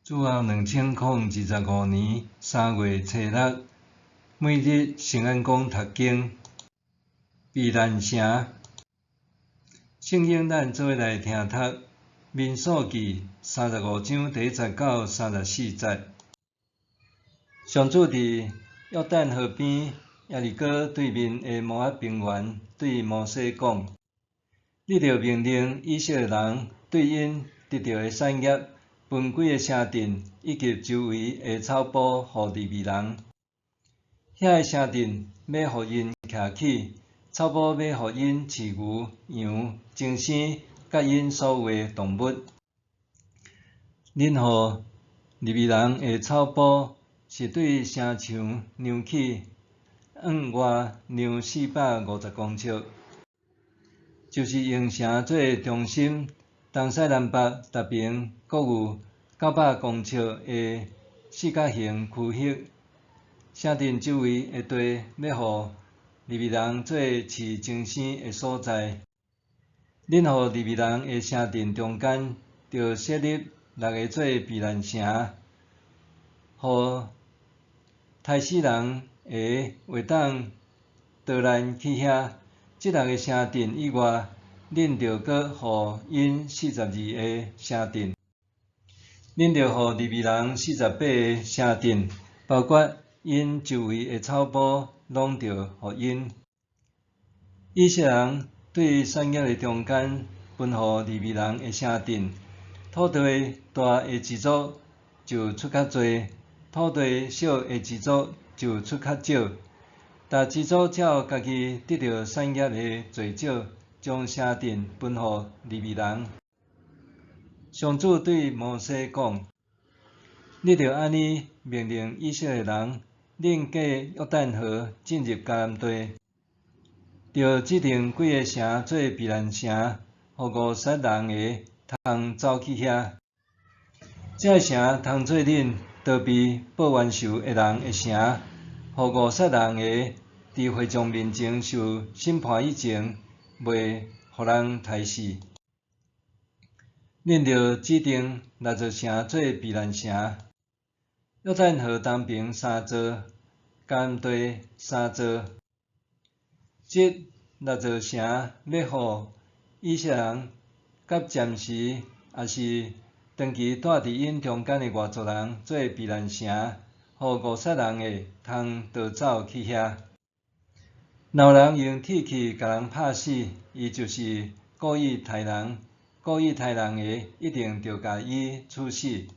主后2025年3月初6，每日圣安宫读经，避难城。圣经咱做伙来听读，民数记35章第19、34节。上主伫约旦河边耶利哥对面的摩押平原对摩西讲：你着命令以色列人对因得到的产业，分几个城镇以及周围的草埔互利未人。遐个城镇要互因徛起，草埔要互因饲牛、羊、精生，甲因所有的动物。恁互利未人的草埔是对城墙量起，外量450公尺，就是用城做中心，东西南北逐边各有900公尺的四角形区域。城镇周围的地要互利未人做饲精生的所在。恁互利未人的城镇中间，着设立6个做避难城，互刣死人的会当逃难去遐。这6个城镇以外，恁着阁互因42个城镇。恁着互利未人48个城镇，包括因周围的草埔，拢着互因。以色列人对产业的中间分互利未人的城镇，土地大的支族就出较侪，土地小的支族就出较少。逐支族照家己得到产业的多少，将城镇分互利未人。上主对摩西讲：你着安尼命令以色列人，恁过约旦河进入迦南地，着指定几个城做避难城，互50人个通走去遐。这个城通做恁逃避报冤仇的人的城，互50人个伫会众面前受审判以前，袂互人刣死。恁着指定60城做避难城。约旦河东边3座，迦南地3座。这60城要互以色列人甲暂时也是长期住伫因中间的外族人做避难城，互50人个通逃走去遐。若有人用铁器甲人拍死，伊就是故意杀人。故意杀人个一定着甲伊处死。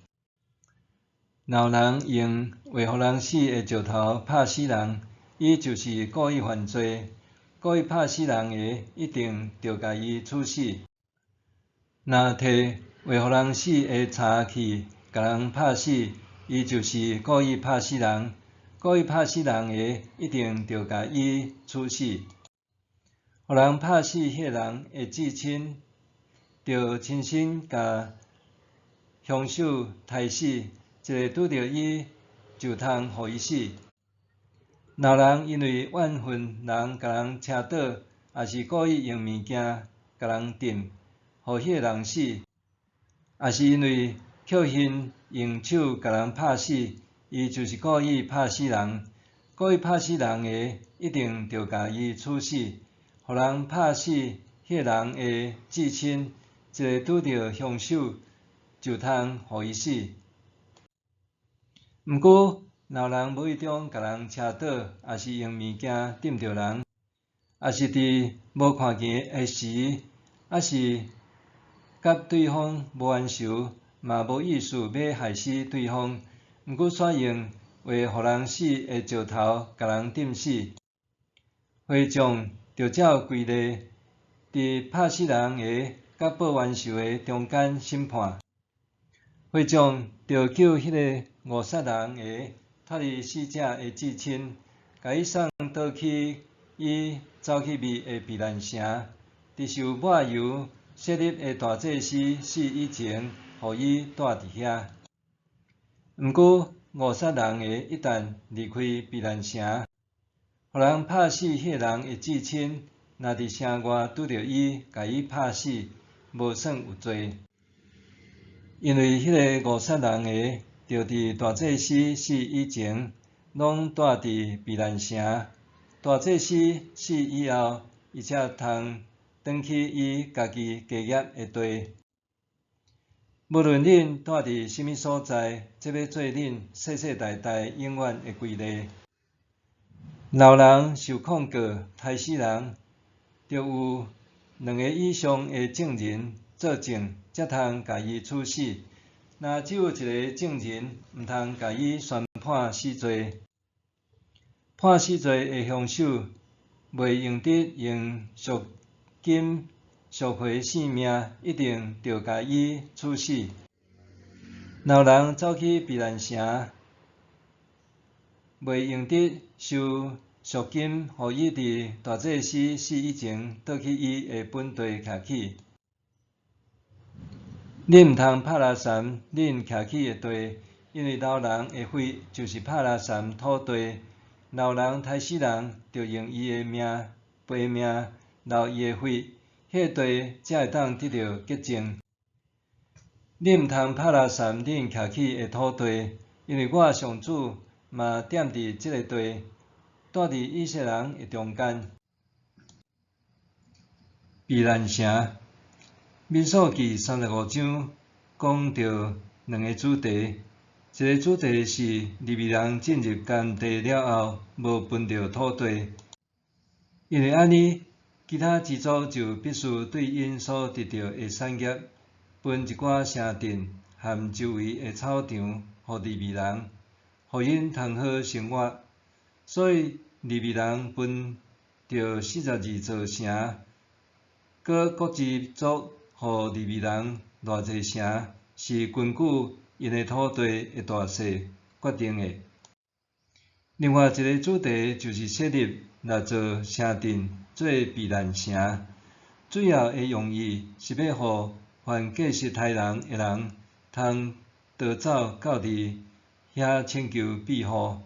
若有人用为互人死的石头拍死人，伊就是故意犯罪。故意拍死人个一定着甲伊处死。若摕为互人死的叉器甲人拍死，伊就是故意拍死人。故意拍死人个一定着甲伊处死。互人拍死迄个人的至亲，着亲身甲凶手刣死，一个拄着伊就通互伊死。若有人因为怨恨人甲人车倒，也是故意用物件甲人钉，互迄个人死，也是因为扣现用手甲人拍死，伊就是故意拍死人。故意拍死人个一定着甲伊处死。互人拍死迄个人的至亲，一个拄着凶手就通互伊死。毋过，若有人无意中甲人车倒，也是用物件钉着人，也是伫无看见的时，也是甲对方无冤仇，嘛无意思要害死对方，毋过选用为互人死的石头甲人钉死。会众着照规例，伫拍死人个甲报冤仇的中间审判。会众着叫迄个50人个脱离死者的至亲，甲伊送倒去伊走去的避难城，伫受抹油设立的大祭司死以前，互伊住伫遐。毋过50人个一旦离开避难城，互人拍死迄个人的至亲，若伫城外拄着伊，甲伊拍死，无算有罪。因为迄个误杀人个，着伫大祭司死以前，拢住伫避难城。大祭司死以后，伊才通转去伊家己家业个地。无论恁住伫什么所在，这要做恁世世代代永远的规律。老人受控告杀死人，着有2个以上的证人作证，才通甲伊处死。若只有1个证人，毋通甲伊宣判死罪。判死罪的凶手，袂用得用赎金赎回性命，一定着甲伊处死。老人走去避难城，袂用得收赎金，互伊伫大祭司死以前，倒去伊的本地徛起。恁毋通拍垃圾恁徛起的地，因为老人的血就是拍垃圾土地。老人杀死人，着用伊的命、赔命，流伊的血，迄个地才会当得到洁净。恁毋通拍垃圾恁徛起的土地，因为我上主嘛踮伫即个地，住伫以色列人的中间。避难城，民数记35章讲到2个主题，一个主题是利未人进入甘地了后，无分着土地，因为安尼，其他支族就必须对因所得到的产业分一寡城镇和周围的草场，互利未人，互因通好生活。所以利未人分着42座城，各支族互利未人偌济城，是根据因的土地的大小决定的。另外一个主题就是设立6座城镇做避难城，主要的用意是要互凡过失害人的人，通逃走到伫遐请求庇护，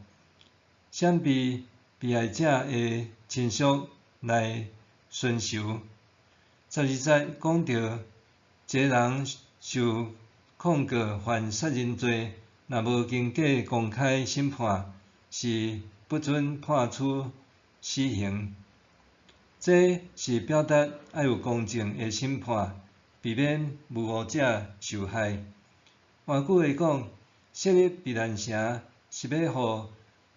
闪避被害者的亲属来寻仇。12节讲到，一个人受控告犯杀人罪，若无经过公开审判，是不准判处死刑。这是表达要有公正的审判，避免无辜者受害。换句话讲，设立避难城是要互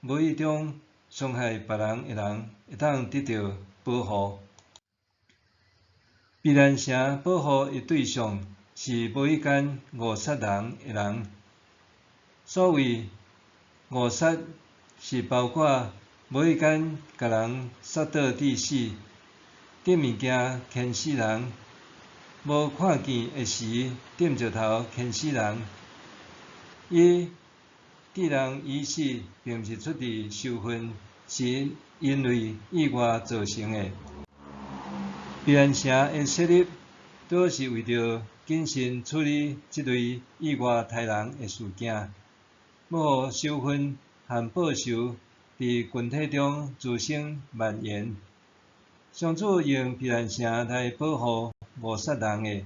无意中伤害别人的人会当得到保护。避难城保护的对象是无意间误杀人的人。所谓误杀，是包括无意间甲人杀倒致死、捡物件牵死人、无看见的时点石头牵死人。伊致人已死，并不是出自受训，是因为意外造成的。避难城的设立，主要是为着谨慎处理这类意外杀人的事件，要互受训和报仇伫群体中滋生蔓延。上主用避难城来保护误杀人的，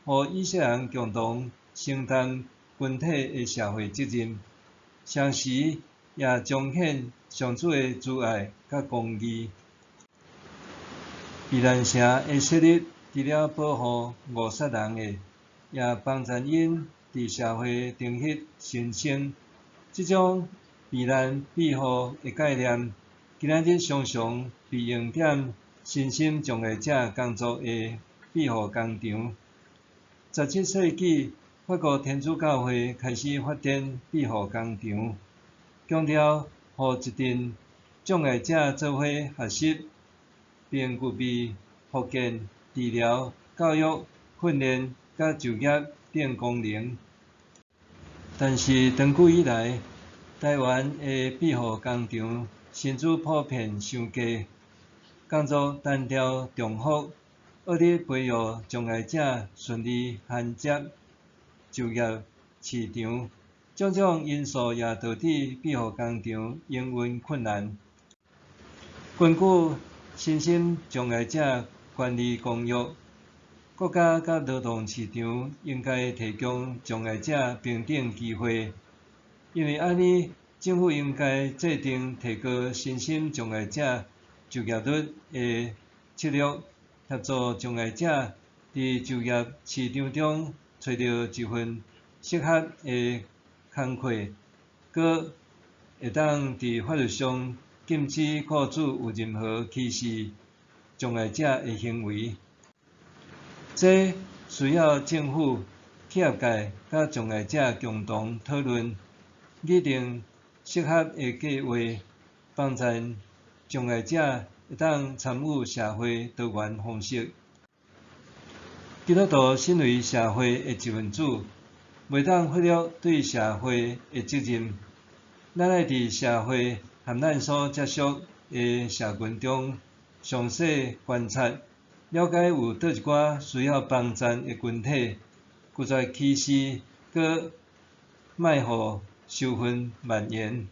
互以色列人共同承担群体的社会责任，同时也彰显上主的慈爱甲公义。避难城的设立，除了保护误杀人的，也帮助因伫社会重拾新生。这种避难庇护的概念，今仔日常常被用在身心障碍者工作的庇护工场。17世纪，法国天主教会开始发展庇护工场，强调互一群障碍者做伙学习，并具备复健、治疗、教育、训练甲就业等功能。但是长久以来，台湾的庇护工场薪资普遍伤低，工作单调重复，恶力培育障碍者顺利衔接就业市场，种种因素也导致庇护工场营运困难。根据身心障碍者权利公约，国家甲劳动市场应该提供障碍者平等机会，因为安尼，政府应该制定提高身心障碍者就业率的策略，协助障碍者伫就业市场中找到一份适合的工课，搁会当伫法律上禁止雇主有任何歧视障碍者的行为。这需要政府、企业界甲障碍者共同讨论，拟定适合的计划，帮助障碍者会当参与社会多元方式。基督徒身为社会的一份子，袂当忽略对社会的责任。咱爱伫社会和咱所接触的社群中，详细观察，了解有倒一寡需要帮助的群体，拒绝歧视，搁卖互仇恨蔓延。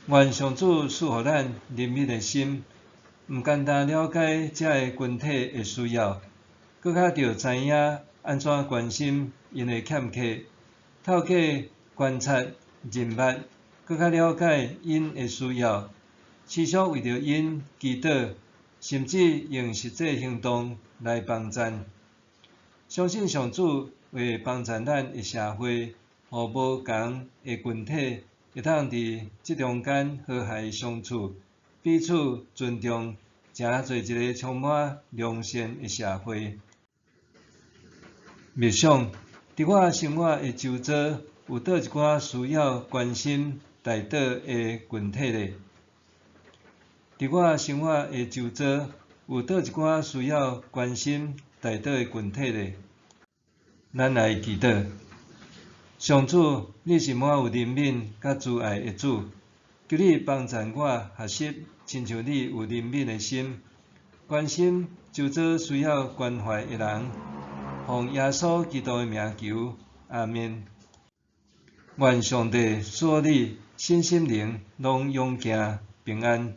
愿上主赐予咱怜悯的心，毋简单了解这个群体的需要，搁较着知影安怎关心因的欠缺，透过观察、认捌，搁较了解因的需要，持续为着因祈祷，甚至用实际行动来帮助。相信上主会帮助咱的社会，互无同的群体会当伫即中间和谐相处，彼此尊重，才做一个充满良善的社会。默想，伫我生活的周遭，有倒一寡需要关心代祷的群体呢？伫我生活的周遭，有倒一寡需要关心代祷的群体呢？咱来祈祷。上主，你是满有怜悯甲慈爱的主，求你帮助我学习，亲像你有怜悯的心，关心周遭需要关怀的人。奉耶稣基督的名求，阿们。愿上帝赐你身心灵拢勇健平安。